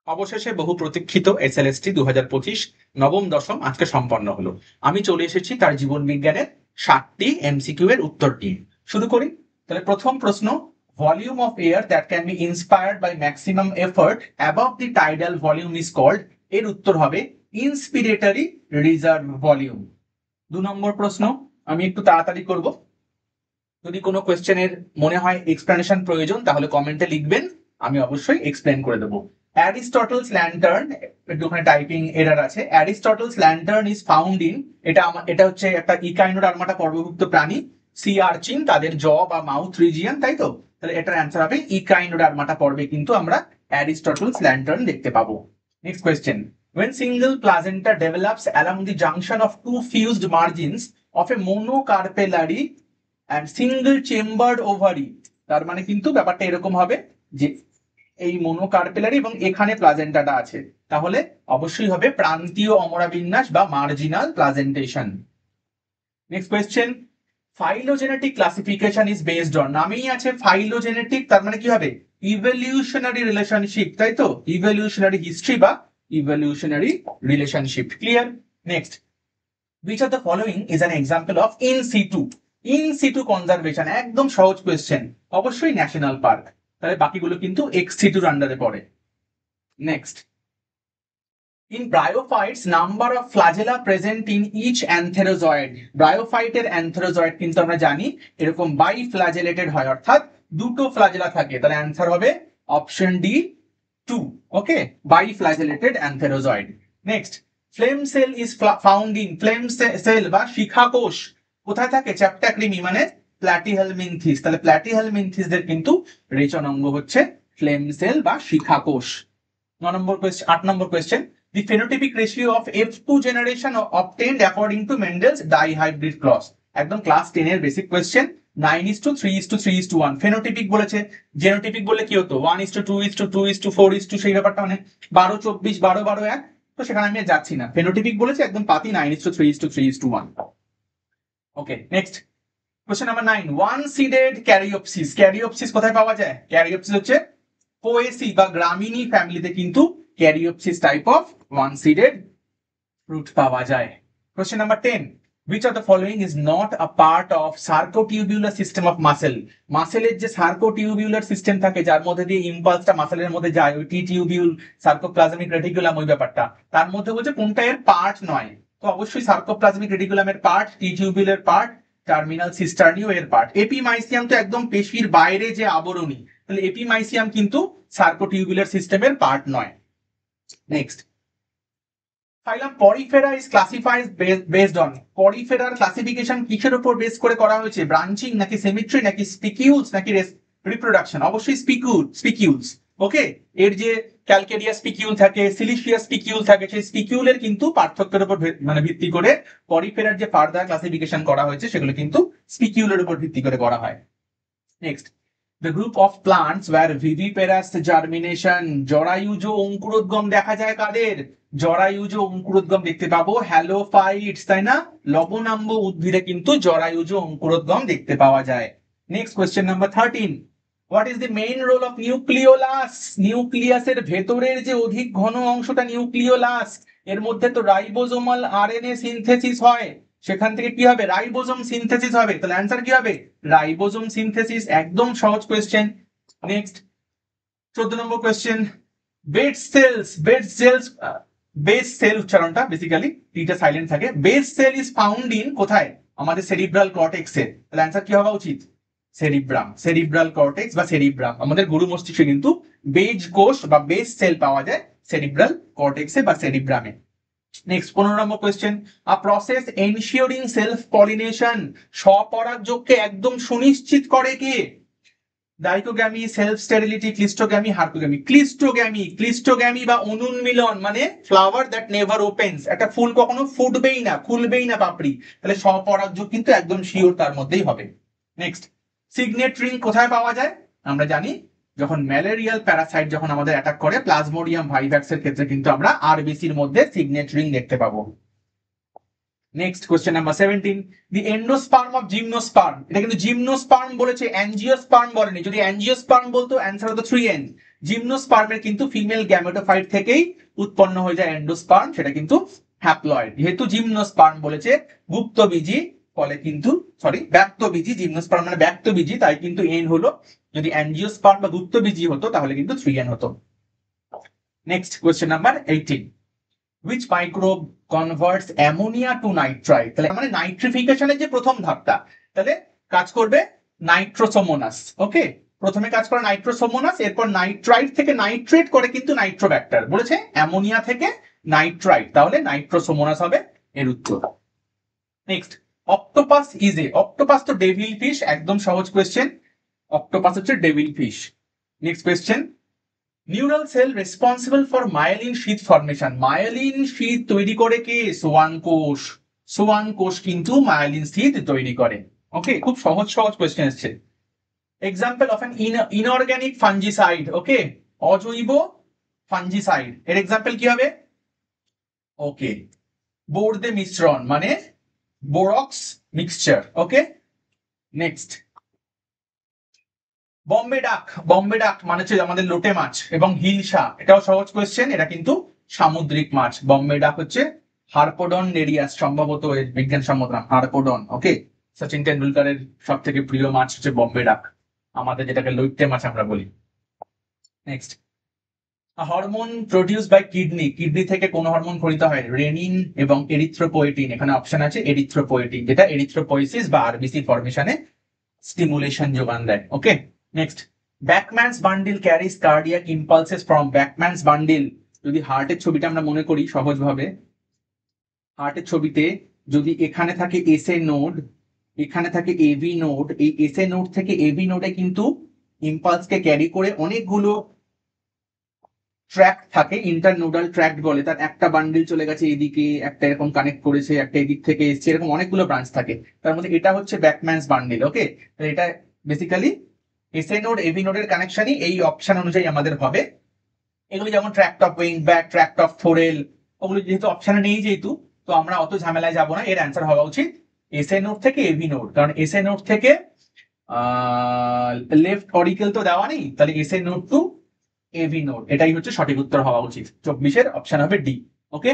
অবশেষে বহু প্রতীক্ষিত এসএলএসটি 2025 নবম দশম আজকে সম্পন্ন হলো। আমি চলে এসেছি তার জীবন বিজ্ঞানের 60টি এমসিকিউ এর উত্তর নিয়ে। শুরু করি। তাহলে প্রথম প্রশ্ন, volume of air that can be inspired by maximum effort above the tidal volume is called, এর উত্তর হবে ইন্সপিরেটরি রিজার্ভ ভলিউম। 2 নম্বর প্রশ্ন, আমি একটু তাড়াতাড়ি করব, যদি কোনো কোয়েশ্চেনের মনে হয় এক্সপ্লেনেশন প্রয়োজন তাহলে কমেন্টে লিখবেন, আমি অবশ্যই এক্সপ্লেন করে দেবো। অ্যারিস্টটলস ল্যান্টার্ন, একটুখানি টাইপিং এরার আছে। অ্যারিস্টটলস ল্যান্টার্ন ইজ ফাউন্ড ইন, এটা হচ্ছে একটা ইকাইনোডার্মাটা পর্বভুক্ত প্রাণী, সি আর্চিন, তাদের জ বা মাউথ রিজিয়ন, তাই তো? তাহলে এটার অ্যান্সার হবে ইকাইনোডার্মাটা পর্বে কিন্তু আমরা অ্যারিস্টটলস ল্যান্টার্ন দেখতে পাবো। Next question, when single placenta develops along the junction of two fused margins of a monocarpellary and single chambered ovary, তার মানে কিন্তু ব্যাপারটা এরকম হবে যে এই মোনোকার্পেলারি এবং এখানে প্লাজেন্টাটা আছে, তাহলে অবশ্যই হবে প্রান্তীয় অমরাবিন্যাস বা marginal placentation. Next question, phylogenetic classification is based on, নামেই আছে ফাইলোজেনেটিক, তার মানে কি হবে ইভলিউশনারি রিলেশনশিপ, তাই তো? ইভলিউশনারি হিস্ট্রি বা evolutionary relationship. Clear? Next, which of the following is an example of in situ? in situ conservation, একদম সহজ কোয়েশ্চেন, অবশ্যই ন্যাশনাল পার্ক, তাহলে বাকিগুলো কিন্তু এক্স সিটুর আন্ডারে পড়ে। Next, in bryophytes number of flagella present in each antherozoid, ব্রায়োফাইটের antherozoid কিন্তু আমরা জানি এরকম বাই ফ্ল্যাজেলেটেড হয়, অর্থাৎ দুটো ফ্ল্যাজেলা থাকে, তাহলে অ্যান্সার হবে option D 2। Okay, by flagellated antherozoid. Next, flame cell is found in, flame cell বা শিখা কোষ কোথায় থাকে? চ্যাপ্টাক্রিমি মানে প্ল্যাটিহেলমিনথিস, তাহলে প্ল্যাটিহেলমিনথিসদের কিন্তু রেচন অঙ্গ হচ্ছে ফ্লেম সেল বা শিখা কোষ। 8 নম্বর question, the phenotypic ratio of F2 generation obtained according to Mendel's dihybrid clause, একদম ক্লাস 10 এর বেসিক কোয়েশ্চেন, 9:3:3:1। ফেনোটিপিক বলেছে, জেনোটিপিক বলে কি হতো 1:2:2:4 সেই ব্যাপারটা, মানে 12:24 12:12:1, তো সেখানে আমি যাচ্ছি না, ফেনোটিপিক বলেছে একদম পাতি 9:3:3:1। Okay, next question number 9, one seeded caryopsis, caryopsis কোথায় পাওয়া যায়? ক্যারিওপসিস হচ্ছে পোয়েসি বা গ্রামিনী ফ্যামিলিতে কিন্তু caryopsis type of one seeded fruit পাওয়া যায়। Question number 10, which of the following is not a part of sarcotubular system of muscle? মাসেলের যে সার্কোটিউবিউলার সিস্টেম থাকে যার মধ্যে দিয়ে ইম্পালসটা মাসেলের মধ্যে যায়, ওই টি টিউবিউল সার্কোপ্লাজমিক রেটিকুলাম, ওই ব্যাপারটা, তার মধ্যে বলছে কোনটা এর পার্ট নয়, তো অবশ্যই সার্কোপ্লাজমিক রেটিকুলামের পার্ট, টি টিউবিউলের পার্ট, টার্মিনাল সিস্টার্নিও এর পার্ট। এপিমাইসিয়াম তো একদম পেশির বাইরে যে আবরণী, তাহলে এপিমাইসিয়াম কিন্তু সার্কোটিউবুলার সিস্টেমের পার্ট নয়। Next, phylum Porifera is classified based on, পরিফেরার ক্লাসিফিকেশন কিসের উপর বেস করে করা হয়েছে? ব্রাঞ্চিং নাকি সিমেট্রি নাকি স্পিকিউলস নাকি রিপ্রোডাকশন? অবশ্যই স্পিকিউলস। ওকে, এর যে ক্যালকেরিয়া স্পিকিউল থাকে, সিলিশিয়াস স্পিকিউল থাকে, সেই স্পিকিউলের কিন্তু পার্থক্যের উপর মানে ভিত্তি করে পরিফেরার যে ফার্দার ক্লাসিফিকেশন করা হয়েছে সেগুলো কিন্তু স্পিকিউলের উপর ভিত্তি করে করা হয়। Next, the group of plants where viviparous germination, জরায়ুজ অঙ্কুরোদ্গম দেখা যায় কাদের? জরায়ুজ অঙ্কুরোদ্গম দেখতে পাবো হ্যালোফাইটস, তাই না? লবণাম্ব উদ্ভিদে কিন্তু জরায়ুজ অঙ্কুরোদ্গম দেখতে পাওয়া যায়। Next question number 13, what is the main role of nucleolus? নিউক্লিয়াসের ভেতরের যে অধিক ঘন অংশটা নিউক্লিওলাস, এর মধ্যে তো রাইবোজোমাল আরএনএ সিনথেসিস হয়, সেখান থেকে কি হবে? রাইবোজোম সিনথেসিস হবে, তাহলে অ্যান্সার কি হবে? রাইবোজোম সিনথেসিস, একদম সহজ কোয়েশ্চেন। নেক্সট 14 নম্বর কোয়েশ্চেন, বেস সেল উচ্চারণটা বেসিক্যালি টিটা সাইলেন্ট থাকে, Betz cell is found in কোথায়? আমাদের সেরিব্রাল কর্টেক্সে, তাহলে অ্যান্সার কি হওয়া উচিত? সেরিব্রাল কর্টেক্স বা সেরিব্রাম, আমাদের গরু মস্তিষ্কে কিন্তু বেজ কোষ বা বেস সেল পাওয়া যায় সেরিব্রাল কর্টেক্সে বা সেরিব্রামে। Next 15 number question, a process ensuring self pollination, স্বপরাগযোগকে একদম সুনিশ্চিত করে কে? ডাইকোগ্যামি, সেলফ স্টেরিলিটি, ক্লিস্টোগ্যামি, হার্কোগ্যামি। ক্লিস্টোগ্যামি বা অনুন্মিলন মানে ফ্লাওয়ার দ্যাট নেভার ওপেন্স, একটা ফুল কখনো ফুটবেই না, খুলবেই না পাপড়ি, তাহলে স্বপরাগযোগ কিন্তু একদম শিওর তার মধ্যেই হবে। নেক্সট, সিগনেট রিং কোথায় পাওয়া যায়? আমরা জানি যখন ম্যালেরিয়াল প্যারাসাইট যখন আমাদের অ্যাটাক করে, প্লাজমোডিয়াম ভাইভাক্স এর ক্ষেত্রে কিন্তু আমরা আরবিসির মধ্যে সিগনেট রিং দেখতে পাবো। Next question number 17, the endosperm of gymnosperm, এটা কিন্তু জিমনোস্পার্ম বলেছে, অ্যাঞ্জিওস্পার্ম বলেনি, যদি অ্যাঞ্জিওস্পার্ম বলতো অ্যান্সার হতো 3N। জিমনোস্পার্মের কিন্তু ফিমেল গ্যামেটোফাইট থেকেই উৎপন্ন হয়ে যায় এন্ডোস্পার্ম, সেটা কিন্তু হ্যাপ্লয়েড। যেহেতু জিমনোস্পার্ম বলেছে গুপ্তবীজী, ফলে কিন্তু ব্যক্তবীজী, জিমনোস্পার্ম মানে ব্যক্তবীজী, তাই কিন্তু এন হলো। যদি অ্যাঞ্জিওস্পার্ম বা গুপ্তবীজী হতো তাহলে কিন্তু 3n হতো। Next question number 18, which microbe converts ammonia to nitrite? তাহলে মানে নাইট্রিফিকেশনের যে প্রথম ধাপটা, তাহলে কাজ করবে নাইট্রোসোমোনাস। ওকে, প্রথমে কাজ করে নাইট্রোসোমোনাস, এরপর নাইট্রাইট থেকে নাইট্রেট করে কিন্তু নাইট্রোব্যাক্টার। বলেছে অ্যামোনিয়া থেকে নাইট্রাইট, তাহলে নাইট্রোসোমোনাস হবে এর উত্তর। Next, octopus is a, octopus তো ডেভিল ফিশ, একদম সহজ কোয়েশ্চেন, অক্টোপাস হচ্ছে devil fish. Next question, neural cell responsible for myelin sheath formation. Myelin sheath তৈরি করে কে? সোয়ান কোষ। সোয়ান কোষ কিন্তু মায়োলিন শীথ তৈরি করে। ওকে, খুব সহজ সহজ কোয়েশ্চেন এসছে। Example of an inorganic fungicide. Okay, অজৈব ফাঞ্জিসাইড এর এক্সাম্পল কি হবে? ওকে, বোরদে মিশ্রণ মানে বোরক্স মিক্সচার। ওকে, নেক্সট, বম্বে ডাক। বম্বে ডাক মানে হচ্ছে আমাদের লোটে মাছ, এবং হিলসা, এটাও সহজ কোয়েশ্চেন, এটা কিন্তু সামুদ্রিক মাছ। বম্বে ডাক হচ্ছে হারপোডন নেরিয়াস, সম্ভবত এর বিজ্ঞানসম্মত নাম হারপোডন। ওকে, সচিন টেন্ডুলকারের সব থেকে প্রিয় মাছ হচ্ছে বম্বে ডাক, আমাদের যেটাকে লইট্টে মাছ আমরা বলি। Next, hormone produce by kidney. Kidney থেকে কোন হরমোন খরিত হয়? রেনিন এবং এরিথ্রোপোয়েটিন। এখানে অপশন আছে এরিথ্রোপোয়েটিন, যেটা এরিথ্রোপোয়েসিস বা আরবিসি ফরমেশনে স্টিমুলেশন যোগান দেয়। Okay, next, Bachmann's bundle carries cardiac impulses from. Bachmann's bundle, যদি হার্টের ছবিটা আমরা মনে করি সহজভাবে, হার্টের ছবিতে যদি এখানে থাকে এসএ নোড, এখানে থাকে এবি নোড, এই এসএ নোড থেকে এবি নোডে কিন্তু ইম্পালসকে ক্যারি করে অনেকগুলো ট্র্যাক থাকে, ইন্টারনোডাল ট্র্যাক্ট বলে। তার একটা বান্ডিল চলে গেছে এদিকে, একটা এরকম কানেক্ট করেছে, একটা এদিক থেকে এসছে, এরকম অনেকগুলো ব্রাঞ্চ থাকে, তার মধ্যে এটা হচ্ছে ব্যাকম্যানস বান্ডিল। ওকে, এটা বেসিক্যালি এসএ নোড এবি নোডের কানেকশনই এই অপশন অনুযায়ী আমাদের হবে। এগুলি যেমন tract of Wenckebach, tract of Thorel, ওগুলো যেহেতু অপশনে নেই যেহেতু, তো আমরা অত ঝামেলায় যাব না। এর অ্যান্সার হওয়া উচিত এসএ নোড থেকে এবি নোড, কারণ এসএ নোড থেকে লেফট অরিকেল তো দেওয়া নেই, তাহলে SA node to AB node, এটাই হচ্ছে সঠিক উত্তর হওয়া উচিত। 24-এর অপশন হবে D. Okay,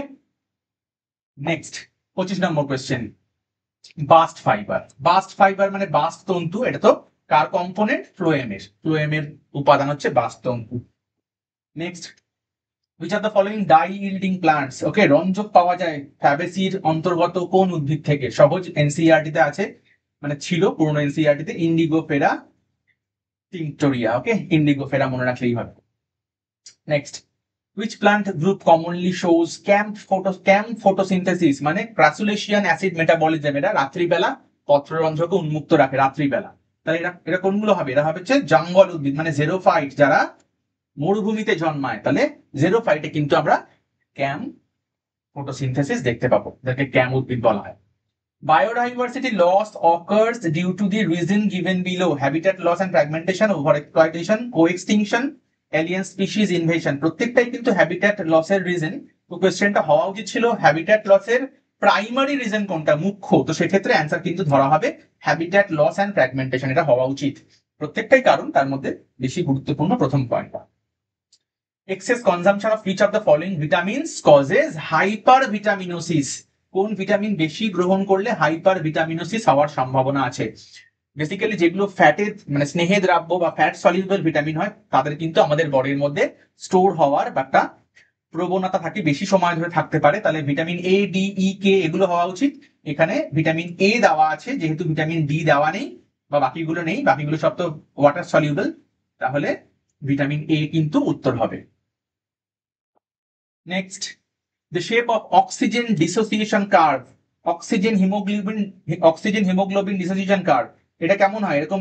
next 25 number question, bast fiber. Bast fiber মানে বাস্ট তন্তু, এটা তো কার কম্পোনেন্ট? ফ্লোয়েমের। ফ্লোয়েমের উপাদান হচ্ছে বাস্ট তন্তু। Next, which are the following dye yielding plants? ওকে, রঞ্জক পাওয়া যায় ফ্যাবেসির অন্তর্গত কোন উদ্ভিদ থেকে? সহজ, এনসিইআরটি তে আছে, মানে ছিল পুরনো এনসিইআরটি তে, ইন্ডিগোফেরা টিংটোরিয়া। ওকে, ইন্ডিগোফেরা মনে রাখলেই হবে। Next, which plant group commonly shows camp photosynthesis মানে ক্রাসুলেশিয়ান অ্যাসিড মেটাবলিজম? এটা রাত্রিবেলা পত্ররন্ধ্রকে উন্মুক্ত রাখে রাত্রিবেলা, তাহলে এটা কোনগুলো হবে? এরা হবে হচ্ছে জঙ্গল উদ্ভিদ মানে জেরোফাইট, যারা মরুভূমিতে জন্মায়, তাহলে জেরোফাইটে কিন্তু আমরা ক্যাম ফটোসিনথেসিস দেখতে পাবো, যাকে ক্যাম উদ্ভিদ বলা হয়। Biodiversity loss occurs due to the reason given below, habitat loss and fragmentation, over exploitation, coextinction, alien species invasion. প্রত্যেকটাই কিন্তু হ্যাবিটেট লসের রিজন। তো কোয়েশ্চেনটা হওয়া উচিত ছিল হ্যাবিটেট লসের প্রাইমারি রিজন কোনটা, মুখ্য, তো সেক্ষেত্রে অ্যান্সার কিন্তু ধরা হবে হ্যাবিটেট লস এন্ড ফ্র্যাগমেন্টেশন, এটা হওয়া উচিত। প্রত্যেকটাই কারণ, তার মধ্যে বেশি গুরুত্বপূর্ণ প্রথম পয়েন্টটা। excess consumption of which of the following vitamins causes hypervitaminosis? কোন ভিটামিন বেশি গ্রহণ করলে হাইপার ভিটামিনোসিস হওয়ার সম্ভাবনা আছে? বেসিক্যালি যেগুলো ফ্যাটের মানে স্নেহে দ্রাব্য বা ফ্যাট সলিউবল ভিটামিন হয়, তাদের কিন্তু আমাদের বডির মধ্যে স্টোর হওয়ার একটা প্রবণতা থাকে, বেশি সময় ধরে থাকতে পারে, তাহলে ভিটামিন এ ডি ই কে এগুলো হওয়া উচিত। এখানে ভিটামিন এ দেওয়া আছে, যেহেতু ভিটামিন ডি দেওয়া নেই বা বাকিগুলো নেই, বাকিগুলো সব তো ওয়াটার সলিউবল, তাহলে ভিটামিন এ কিন্তু উত্তর হবে। Next, the shape of oxygen dissociation curve, oxygen haemoglobin dissociation curve, এটা কেমন হয়? এরকম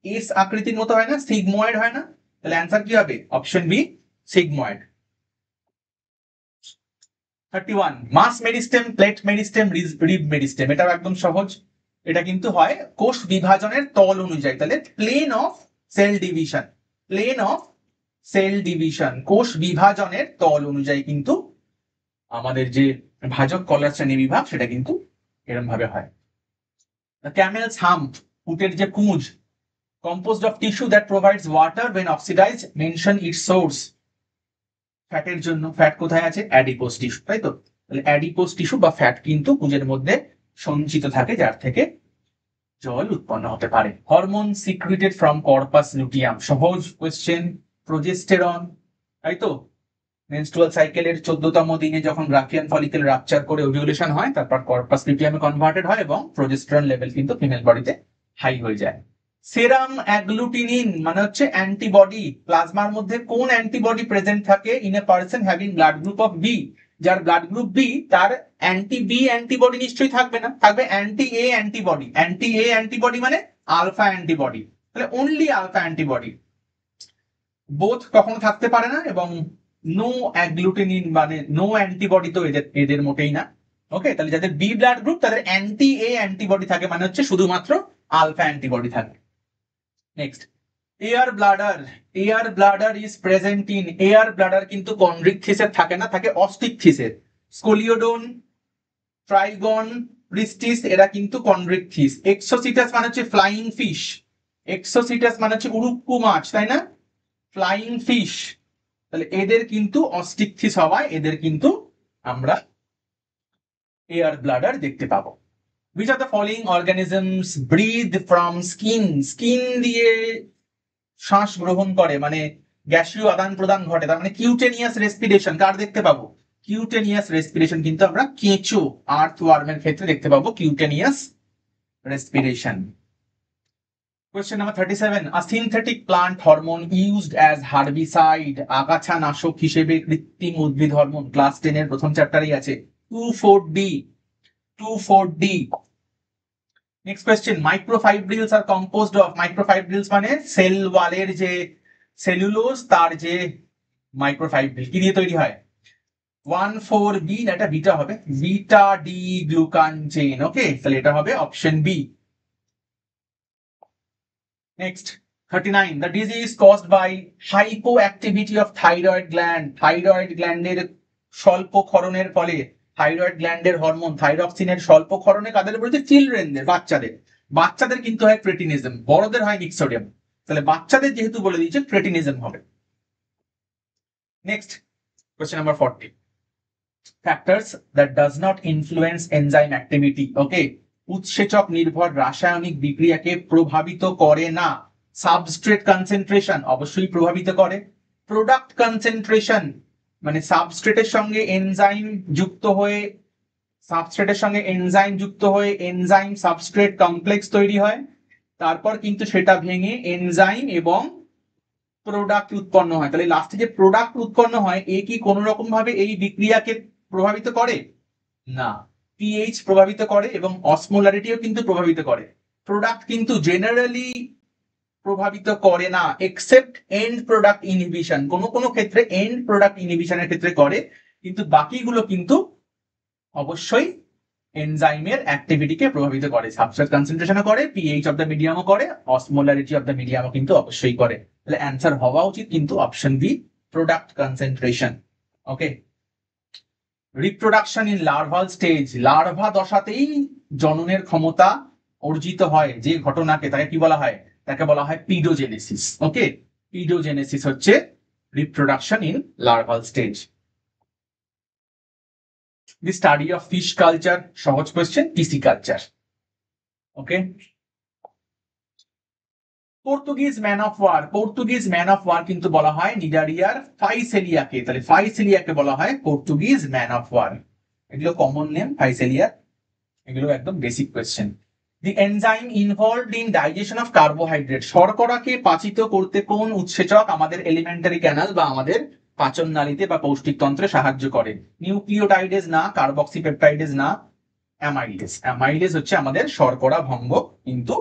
এস আকৃতির মতো হয় না? সিগময়েড হয় না? তাহলে অ্যান্সার কি হবে? Option B, sigmoid. 31, mass meristem, plate meristem, rib meristem, এটাও একদম সহজ। এটা কিন্তু হয় কোষ বিভাজনের তল অনুযায়ী, তাহলে plane of cell division, plane of cell division, কোষ বিভাজনের তল অনুযায়ী কিন্তু আমাদের যে ভাজক কলার শ্রেণী বিভাগ সেটা কিন্তু এরকম ভাবে হয়। ক্যামেলস হাম্প, উটের যে পুঁজ, composed of tissue that provides water when oxidized, mention its source. ফ্যাটের জন্য ফ্যাট কোথায় আছে? অ্যাডিপোজ টিস্যু, তাই তো? তাহলে অ্যাডিপোজ টিস্যু বা ফ্যাট কিন্তু পুঁজের মধ্যে সঞ্চিত থাকে, যার থেকে জল উৎপন্ন হতে পারে। হরমোন সিক্রিটেড ফ্রম কর্পাস লুটিয়াম, সহজ কোয়েশ্চেন, প্রোজেস্টেরন, তাই তো? মেনস্ট্রুয়াল সাইকেলের 14তম দিনে যখন গ্রাফিয়ান ফলিকেল রাপচার করে ওভিউলেশন হয়, তারপর কর্পাস লুটিয়ামে কনভার্টেড হয় এবং প্রোজেস্টেরন লেভেল কিন্তু ফিমেল বডিতে হাই হয়ে যায়। সেরাম অ্যাগ্লুটিনিন মানে হচ্ছে অ্যান্টিবডি, প্লাজমার মধ্যে কোন অ্যান্টিবডি প্রেজেন্ট থাকে in a person having blood group of B? যার ব্লাড গ্রুপ বি তার অ্যান্টি বি অ্যান্টিবডি নিশ্চয়ই থাকবে না, থাকবে anti A antibody. Anti A antibody মানে আলফা অ্যান্টিবডি, তাহলে অনলি আলফা অ্যান্টিবডি। বোথ কখনো থাকতে পারে না, এবং নো অ্যাগ্লুটিনিন মানে নো অ্যান্টিবডি তো এদের মোটেই না। ওকে, তাহলে যাদের বি ব্লাড গ্রুপ তাদের অ্যান্টি এ অ্যান্টিবডি থাকে, মানে হচ্ছে শুধুমাত্র আলফা অ্যান্টিবডি থাকে। Next, air bladder. Air bladder is present in, air bladder কিন্তু কন্ড্রিক থিসের থাকে না, থাকে অস্টিক থিসের। স্কোলিওডন, ট্রাইগন, প্রিস্টিস এরা কিন্তু কন্ড্রিক থিস। এক্সোসিটাস মানে হচ্ছে ফ্লাইং ফিশ, এক্সোসিটাস মানে হচ্ছে উড়ুক্কু মাছ, তাই না? ফ্লাইং ফিশ, তাহলে এদের কিন্তু অস্টিক থিস হওয়ায় এদের কিন্তু আমরা এয়ার ব্লাডার দেখতে পাবো। Which of the following organisms breathe from skin? Skin দিয়ে শ্বাস গ্রহণ করে, মানে গ্যাসীয় আদান প্রদান ঘটে, তার মানে কিউটেনিয়াস রেসপিরেশন কার দেখতে পাবো? কিউটেনিয়াস রেসপিরেশন কিন্তু আমরা কেঁচো, আর্থওয়ার্মের ক্ষেত্রে দেখতে পাবো cutaneous respiration. Question number 37. A synthetic plant hormone used as herbicide, আগাছা নাশক হিসেবে কৃত্রিম উদ্ভিদ হরমোন, ক্লাস 10 এর প্রথম চ্যাপ্টারেই আছে, 2,4-D। 2,4-D। Next question, microfibrils are composed of, microfibrils মানে সেল ওয়ালের যে সেলুলোজ তার যে মাইক্রোফাইব্রিল কি দিয়ে তৈরি হয়? 1,4-B না, এটা বিটা হবে, beta D glucan chain. Okay, তাহলে এটা হবে option B. Next 39. The disease caused by hypoactivity of thyroid gland, thyroid গ্ল্যান্ডের স্বল্প ক্ষরণের ফলে, থাইরয়েড গ্ল্যান্ডের হরমোন থাইরক্সিনের স্বল্প ক্ষরণে কাদের বলতে? চিলড্রেনদের, বাচ্চাদের। বাচ্চাদের কিন্তু হয় ক্রেটিনিজম, বড়দের হয় নিক্সোডিয়াম, তাহলে বাচ্চাদের যেহেতু বলে দিয়েছে ক্রেটিনিজম হবে। Next question number 40. Factors that does not influence enzyme activity. ওকে, উৎসেচক নির্ভর রাসায়নিক বিক্রিয়াকে প্রভাবিত করে না। সাবস্ট্রেট কনসেন্ট্রেশন অবশ্যই প্রভাবিত করে। প্রোডাক্ট কনসেন্ট্রেশন মানে সাবস্ট্রেটের সঙ্গে এনজাইম যুক্ত হয়ে, সাবস্ট্রেটের সঙ্গে এনজাইম যুক্ত হয়ে এনজাইম সাবস্ট্রেট কমপ্লেক্স তৈরি হয়, তারপর কিন্তু সেটা ভেঙে এনজাইম এবং প্রোডাক্ট উৎপন্ন হয়। তাহলে লাস্টে যে প্রোডাক্ট উৎপন্ন হয় এ কি কোনো রকম ভাবে এই বিক্রিয়াকে প্রভাবিত করে না। পিএইচ প্রভাবিত করে এবং অসমোলারিটিও কিন্তু প্রভাবিত করে। প্রোডাক্ট কিন্তু জেনারেলি প্রভাবিত করে না, এক্সেপ্ট এন্ড প্রোডাক্ট ইনহিবিশন, কোনো ক্ষেত্রে এন্ড প্রোডাক্ট ইনহিবিশনের ক্ষেত্রে করে, কিন্তু বাকিগুলো কিন্তু অবশ্যই এনজাইমের অ্যাক্টিভিটিকে প্রভাবিত করে। সাবস্ট্রেট কনসেন্ট্রেশনও করে, পিএইচ অফ দ্য মিডিয়ামও করে, অসমোলারিটি অফ দ্য মিডিয়ামও কিন্তু অবশ্যই করে। তাহলে অ্যান্সার হওয়া উচিত কিন্তু option B, product concentration. Okay, reproduction in larval stage, larva দশাতেই জননের ক্ষমতা অর্জিত হয় যে ঘটনাকে, তাকে কি বলা হয়? তাকে বলা হয় পিডোজেনেসিস। ওকে, পিডোজেনেসিস হচ্ছে reproduction in larval stage. The study of fish culture, সহজ কোয়েশ্চেন, টিসি culture. Okay, Portuguese man of war, Portuguese man of war কিন্তু বলা হয় নিডারিয়ার ফাইসেলিয়াকে, তাহলে ফাইসেলিয়াকে বলা হয় পর্তুগিজ ম্যান অফ ওয়ার। এগুলো কমন নেম ফাইসেলিয়া, এগুলো একদম basic question. The enzyme involved in digestion of carbohydrate, শর্করাকে পাচিত করতে কোন উৎসেচক আমাদের এলিমেন্টারি ক্যানাল বা আমাদের পাচন নালীতে বা পৌষ্টিকতন্ত্রে সাহায্য করে? নিউক্লিওটাইডেজ না, কার্বক্সিপেপটাইডেজ না, অ্যামাইলেজ। অ্যামাইলেজ হচ্ছে আমাদের শর্করা ভঙ্গ কিন্তু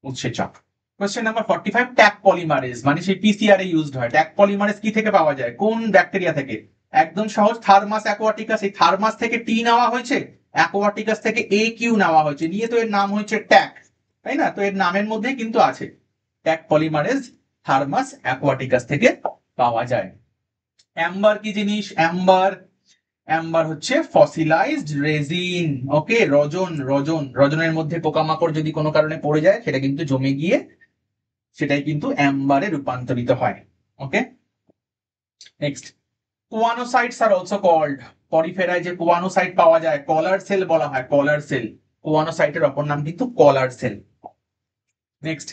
উৎসেচক। Question number 45. ট্যাগ পলিমারেজ মানে সেই পিসিআর এ ইউজড হয়। ট্যাগ পলিমারেজ কি থেকে পাওয়া যায়? কোন ব্যাকটেরিয়া থেকে? একদম সহজ, থার্মাস অ্যাকোয়াটিকাস। এই থার্মাস থেকে টি নেওয়া হয়েছে, অ্যাকোয়াটিকাস থেকে এ কিউ নেওয়া হয়েছে, নিয়ে তো এর নাম হয়েছে ট্যাগ, তাই না? তো এর নামের মধ্যেই কিন্তু আছে ট্যাগ পলিমারেজ, থার্মাস অ্যাকোয়াটিকাস থেকে পাওয়া যায়। অ্যাম্বার কি জিনিস? অ্যাম্বার, অ্যাম্বার হচ্ছে ফসিলাইজড রেজিন। ওকে, রজন, রজনের মধ্যে পোকামাকড় যদি কোনো কারণে পড়ে যায় সেটা কিন্তু জমে গিয়ে সেটাই কিন্তু অ্যাম্বারে রূপান্তরিত হয়। ওকে, নেক্সট, কোয়ানোসাইটস আর অলসো কল্ড, পরিফেরায় যে কোয়ানোসাইট পাওয়া যায়, কলার সেল বলা হয়, কলার সেল। কোয়ানোসাইটের অপর নাম কিন্তু collar cell. Next,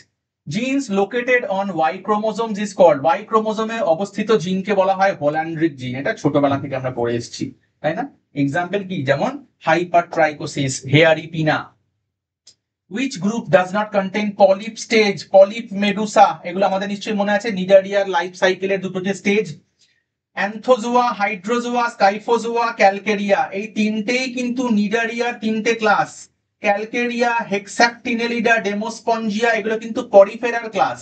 genes located on Y chromosomes is called, Y ক্রোমোজোমে অবস্থিত জিনকে বলা হয় হোল্যান্ড্রিক জিন। এটা ছোটবেলা থেকে আমরা পড়ে এসেছি, তাই না? এক্সাম্পল কি, যেমন হাইপারট্রাইকোসিস, হেয়ারি পিনা। Which group does not contain polyp stage, polyp medusa, এগুলো আমাদের নিশ্চয়ই মনে আছে, নিডারিয়ার লাইফ সাইকেলের দুটো যে স্টেজ, অ্যান্থোজোয়া, হাইড্রোজোয়া, স্কাইফোজোয়া, ক্যালকেরিয়া, এই তিনটেই কিন্তু নিডারিয়ার তিনটে ক্লাস। ক্যালকেরিয়া, হেক্সাকটিনেলিডা, ডেমোস্পঞ্জিয়া, এগুলো কিন্তু পরিফেরার ক্লাস।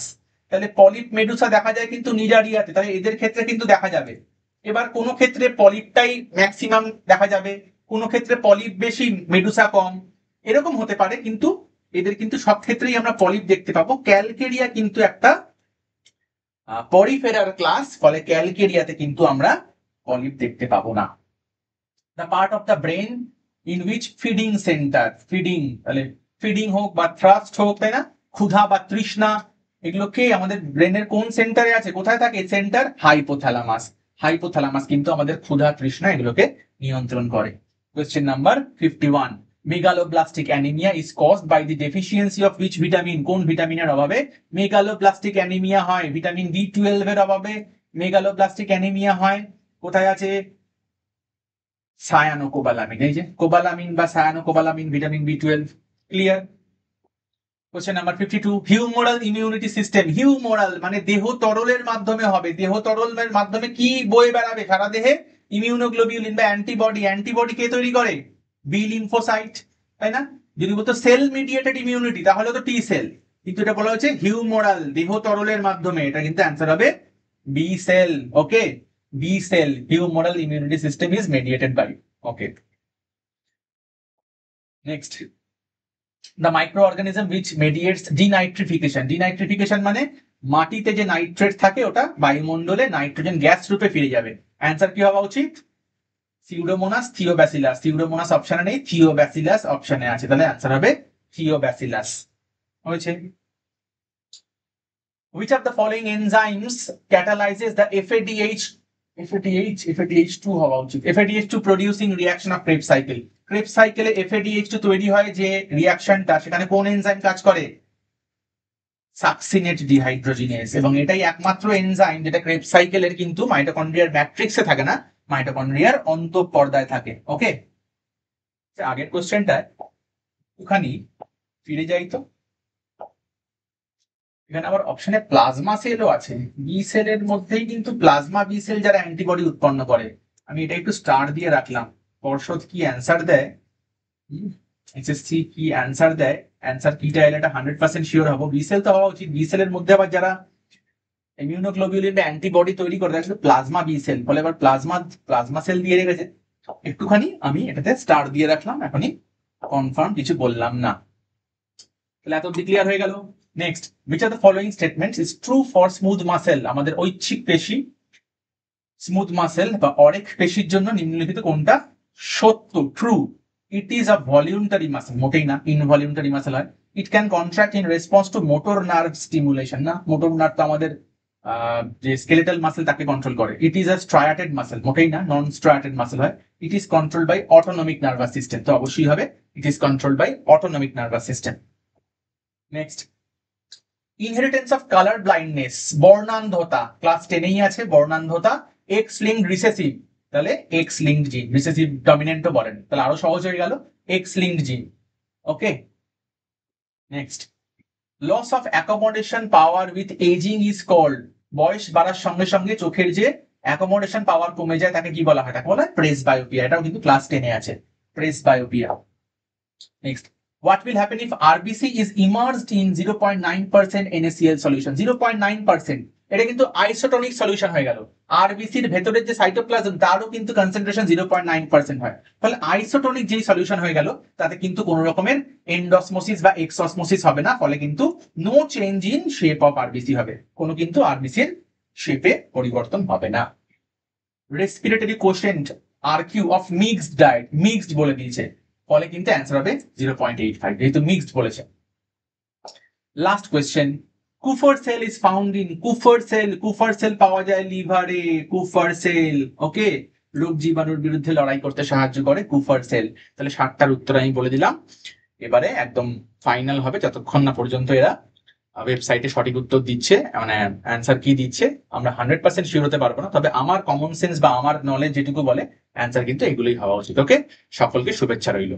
তাহলে পলিপ মেডুসা দেখা যায় কিন্তু নিডারিয়াতে, তাহলে এদের ক্ষেত্রে কিন্তু দেখা যাবে। এবার কোন ক্ষেত্রে পলিপটাই ম্যাক্সিমাম দেখা যাবে, কোন ক্ষেত্রে পলিপ বেশি মেডুসা কম, এরকম হতে পারে, কিন্তু এদের কিন্তু সব ক্ষেত্রেই আমরা পলিপ দেখতে পাবো। ক্যালকেরিয়া কিন্তু একটা পরিফেরার ক্লাস, ফলে ক্যালকেরিয়াতে কিন্তু আমরা পলিপ দেখতে পাবো না। The part of the brain in which feeding centre, feeding, তাহলে ফিডিং হোক বা থ্রাস্ট হোক, তাই না, ক্ষুধা বা তৃষ্ণা, এগুলোকে আমাদের ব্রেনের কোন সেন্টারে আছে, কোথায় থাকে? Centre hypothalamus. হাইপোথ্যালামাস কিন্তু আমাদের ক্ষুধা তৃষ্ণা এগুলোকে নিয়ন্ত্রণ করে। Question number 51, megaloblastic anaemia is caused by the deficiency of which vitamin, কোন ভিটামিনের অভাবে মেগালোব্লাস্টিক অ্যানিমিয়া হয়? ভিটামিন B12 এর অভাবে মেগালোব্লাস্টিক অ্যানিমিয়া হয়। কোথায় আছে? সায়ানোকোবালামিন, এই যে কোবালামিন বা cyanocobalamin, vitamin B12। Clear? Question number 52, humoral immunity system, humoral মানে দেহ তরলের মাধ্যমে হবে, দেহ তরলের মাধ্যমে কি বয়ে বেড়াবে সারা দেহে? ইমিউনোগ্লোবিউলিন বা অ্যান্টিবডি। অ্যান্টিবডি কে তৈরি করে? বি লিম্ফোসাইট, তাই না? যদি বলতো সেল মিডিয়েটেড ইমিউনিটি তাহলে তো টি সেল, কিন্তু এটা বলা হচ্ছে হিউমোরাল, দেহ তরলের মাধ্যমে, এটা কিন্তু অ্যান্সার হবে B cell. Okay, B cell, humoral immunity system is mediated by. Okay, next, the microorganism which mediates denitrification, denitrification মানে মাটিতে যে নাইট্রেট থাকে ওটা বায়ুমণ্ডলে নাইট্রোজেন গ্যাস রূপে ফিরে যাবে। অ্যান্সার কি হওয়া উচিত? Pseudomonas, Thiobacillus. সিউডোমোনাস অপশনে নেই, থিওব্যাসিলাস অপশনে আছে, তাহলে অ্যান্সার হবে থিওব্যাসিলাস। হয়েছে। Which of the following enzymes catalyzes the FADH2 হওয়া উচিত, FADH2 producing reaction of Krebs cycle। Krebs cycle A FADH2 তৈরি হয় যে রিঅ্যাকশনটা, সেখানে কোন এনজাইম কাজ করে? Succinate dehydrogenase. এবং এটাই একমাত্র এনজাইম যেটা ক্রেবস সাইকেলের কিন্তু মাইটোকন্ড্রিয়ার ম্যাট্রিক্সে থাকে না, মাইটোকন্ড্রিয়ার অন্তঃপর্দায় থাকে। ওকে, আগের কোশ্চেনটা ওখানে ফিরে যাই তো, এখানে আবার অপশনে প্লাজমা সেলও আছে। বি সেলের মধ্যেই কিন্তু প্লাজমা বি সেল যারা অ্যান্টিবডি উৎপন্ন করে। আমি এটা একটু স্টার দিয়ে রাখলাম। পর্ষদ কি অ্যান্সার দেয়, এসএসসি কি অ্যান্সার দেয়, অ্যান্সার কিটা এলে এটা 100% শিওর হবো। বি সেল তো হওয়া উচিত। বি সেলের মধ্যে আবার যারা ইমিউনোগ্লোবিউলিন বা অ্যান্টিবডি তৈরি করে দেয় শুধু প্লাজমা বি সেল, ফলে এবার প্লাজমা সেল দিয়ে রেখেছে। একটুখানি আমি এটাতে স্টার দিয়ে রাখলাম, এখনই কনফার্ম কিছু বললাম না। তাহলে এত ক্লিয়ার হয়ে গেল। Next, which of the following statements is true for smooth muscle, আমাদের ঐচ্ছিক পেশি স্মুথ মাসেল বা অরেখ পেশির জন্য নিম্নলিখিত কোনটা সত্য? True, it is a voluntary muscle, মোটেই না, ইনভলিউন্টারি মাসেল হয়। It can contract in response to motor nerve stimulation, না, মোটর নার্ভ তো আমাদের যে স্কেলেটাল মাসেল তাকে কন্ট্রোল করে। ইট ইজ আ স্ট্রায়াটেড মাসেল, মোটেই না, নন স্ট্রায়াটেড মাসেল হয়। It is control by autonomic nervous system, তো অবশ্যই হবে it is control by autonomic nervous system. Next, inheritance of colour blindness, বর্ণান্ধতা, ক্লাস 10এই আছে বর্ণান্ধতা, এক্স লিঙ্কড রিসেসিভ, তাহলে এক্স লিঙ্কড জিন, রিসেসিভ ডমিনেন্টও বলেন, তাহলে আরো সহজ হয়ে গেল, X linked gene. Okay, next, loss of accommodation power with aging is called, বয়স বাড়ার সঙ্গে সঙ্গে চোখের যে অ্যাকোমোডেশন পাওয়ার কমে যায় তাকে কি বলা হয়? তাকে বলা হয় প্রেসবায়োপিয়া, এটাও কিন্তু ক্লাস 10-এ আছে, presbyopia. Next, what will happen if RBC is immersed in 0.9% NaCl solution? 0.9%, এটা কিন্তু আইসোটোনিক সলিউশন হয়ে গেল। আরবিসির ভেতরের যে সাইটোপ্লাজম তারও কিন্তু কনসেন্ট্রেশন 0.9% হয়, ফলে আইসোটোনিক যেই সলিউশন হয়ে গেল তাতে কিন্তু কোনো রকমের এন্ডসমোসিস বা এক্সসমোসিস হবে না, ফলে কিন্তু no change in shape of RBC হবে, কোনো কিন্তু আরবিসির শেপে পরিবর্তন হবে না। Respiratory quotient RQ of mixed diet, mixed বলে দিয়েছে, ফলে কিন্তু অ্যান্সার হবে 0.85, যেহেতু মিক্সড বলেছে। লাস্ট কোয়েশ্চেন, কুফার সেল ইজ ফাউন্ড ইন কুফার সেল পাওয়া যায় লিভারে, কুফার সেল। ওকে, রোগ জীবাণুর বিরুদ্ধে লড়াই করতে সাহায্য করে কুফার সেল। তাহলে 7টার উত্তর আমি বলে দিলাম। এবারে একদম ফাইনাল হবে, যতক্ষণ না পর্যন্ত এরা ওয়েবসাইটে সঠিক উত্তর দিচ্ছে, মানে অ্যান্সার কি দিচ্ছে আমরা 100% শিওর হতে পারবো না, তবে আমার কমন সেন্স বা আমার নলেজ যেটুকু বলে অ্যান্সার কিন্তু এগুলোই হওয়া উচিত। ওকে, সকলকে শুভেচ্ছা রইল।